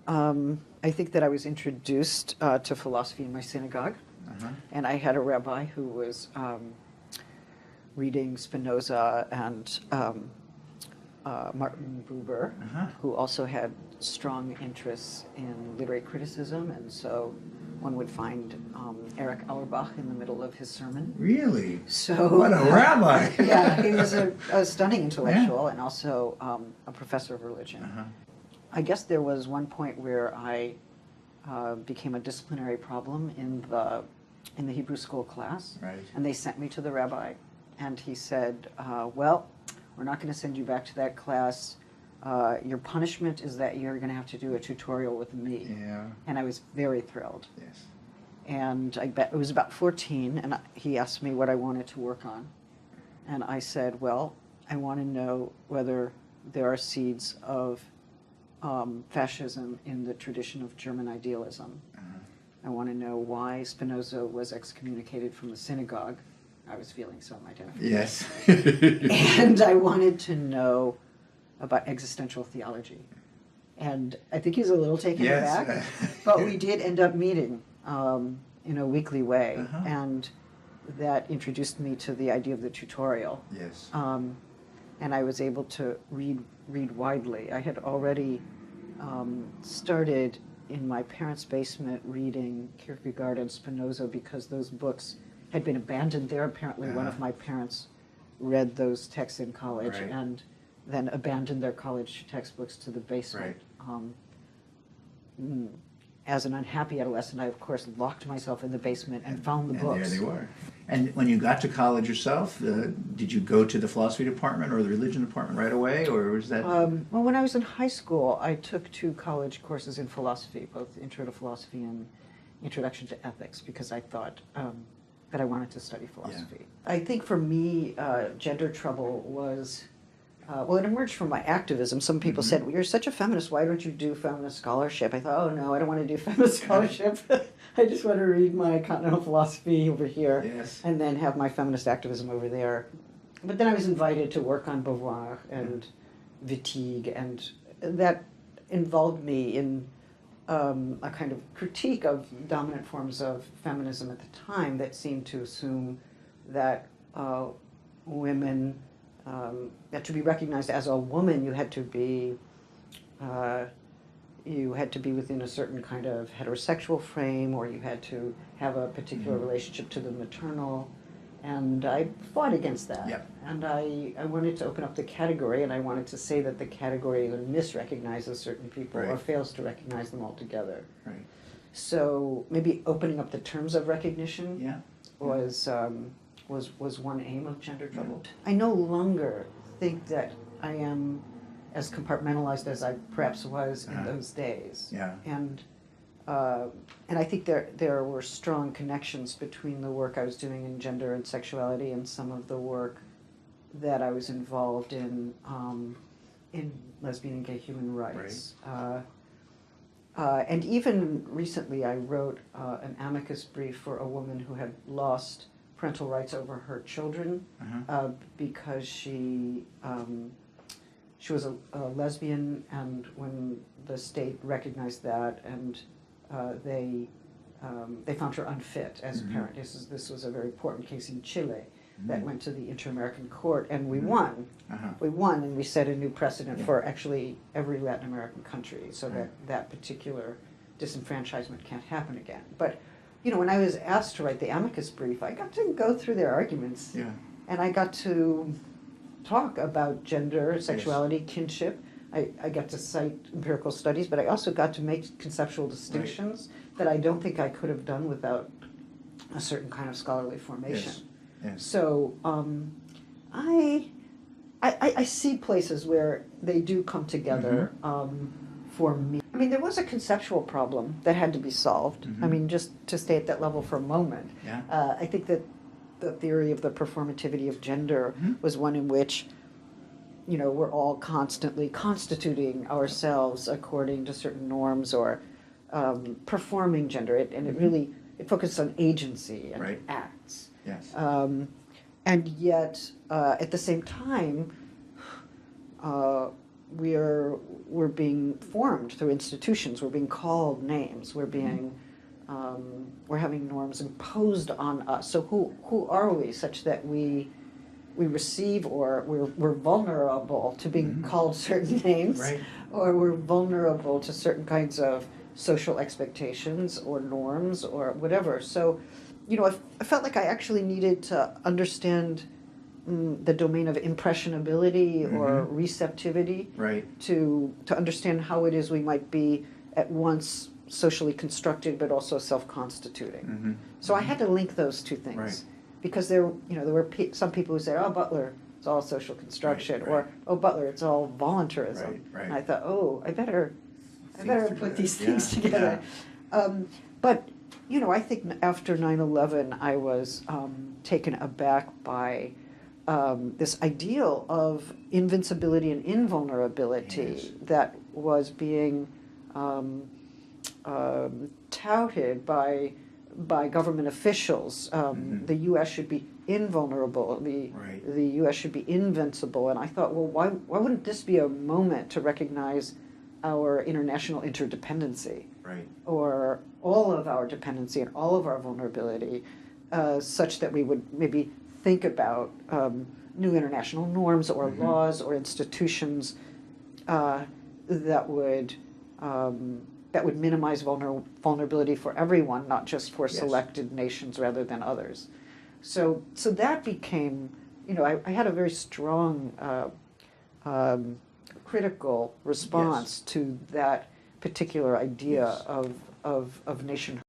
Well, I think that I was introduced to philosophy in my synagogue, and I had a rabbi who was reading Spinoza and Martin Buber, who also had strong interests in literary criticism, and so one would find Erich Auerbach in the middle of his sermon. Really? So what a rabbi! Yeah, he was a stunning intellectual and also a professor of religion. I guess there was one point where I became a disciplinary problem in the Hebrew school class, Right. and they sent me to the rabbi, and he said, well, we're not going to send you back to that class. Your punishment is that you're going to have to do a tutorial with me. Yeah. And I was very thrilled. Yes. And I bet it was about 14, and he asked me what I wanted to work on. And I said, well, I want to know whether there are seeds of fascism in the tradition of German idealism. I want to know why Spinoza was excommunicated from the synagogue. I was feeling so identified. Yes. And I wanted to know about existential theology. And I think he's a little taken aback, but we did end up meeting in a weekly way, and that introduced me to the idea of the tutorial. Yes. And I was able to read widely. I had already started in my parents' basement reading Kierkegaard and Spinoza because those books had been abandoned there. Apparently one of my parents read those texts in college and then abandoned their college textbooks to the basement. As an unhappy adolescent, I, of course, locked myself in the basement and found the books. There they were. And when you got to college yourself, did you go to the philosophy department or the religion department right away, or was that... Well, when I was in high school, I took 2 college courses in philosophy, both Intro to Philosophy and Introduction to Ethics, because I thought that I wanted to study philosophy. Yeah. I think for me, gender trouble was... well, it emerged from my activism. Some people said, well, you're such a feminist, why don't you do feminist scholarship? I thought, oh no, I don't want to do feminist scholarship. I just want to read my continental philosophy over here and then have my feminist activism over there. But then I was invited to work on Beauvoir and Wittig, and that involved me in a kind of critique of dominant forms of feminism at the time that seemed to assume that women... that to be recognized as a woman, you had to be within a certain kind of heterosexual frame, or you had to have a particular relationship to the maternal, and I fought against that. Yep. And I wanted to open up the category, and I wanted to say that the category either misrecognizes certain people or fails to recognize them altogether. Right. So maybe opening up the terms of recognition was one aim of Gender Trouble. I no longer think that I am as compartmentalized as I perhaps was in those days. And I think there were strong connections between the work I was doing in gender and sexuality and some of the work that I was involved in lesbian and gay human rights. And even recently I wrote an amicus brief for a woman who had lost parental rights over her children because she was a lesbian, and when the state recognized that, and they found her unfit as a parent. This was a very important case in Chile that went to the Inter-American Court, and we won. We won, and we set a new precedent for actually every Latin American country, so that particular disenfranchisement can't happen again. But you know, when I was asked to write the amicus brief, I got to go through their arguments, and I got to talk about gender, sexuality, kinship. I got to cite empirical studies, but I also got to make conceptual distinctions that I don't think I could have done without a certain kind of scholarly formation. So I see places where they do come together for me. I mean, there was a conceptual problem that had to be solved. I mean, just to stay at that level for a moment. I think that the theory of the performativity of gender was one in which, you know, we're all constantly constituting ourselves according to certain norms or performing gender. And it focuses on agency and acts. And yet, at the same time, we're being formed through institutions. We're being called names. We're being we're having norms imposed on us. So who are we, such that we receive, or we're vulnerable to being called certain names, Right. or we're vulnerable to certain kinds of social expectations or norms or whatever. So, I felt like I actually needed to understand the domain of impressionability or receptivity, Right. to understand how it is we might be at once socially constructed but also self-constituting. So I had to link those two things. Right. Because there were some people who said, "Oh, Butler, it's all social construction," Right. or "Oh, Butler, it's all voluntarism." Right. And I thought, "Oh, I better through put that. these things Yeah, together." But I think after 9/11, I was taken aback by this ideal of invincibility and invulnerability Yes. that was being touted by government officials. The U.S. should be invulnerable. The U.S. should be invincible. And I thought, well, why wouldn't this be a moment to recognize our international interdependency, Right. or all of our dependency and all of our vulnerability, such that we would maybe think about new international norms or laws or institutions that would minimize vulnerability for everyone, not just for Yes. selected nations rather than others. So that became, I had a very strong critical response to that particular idea Yes. of nationhood.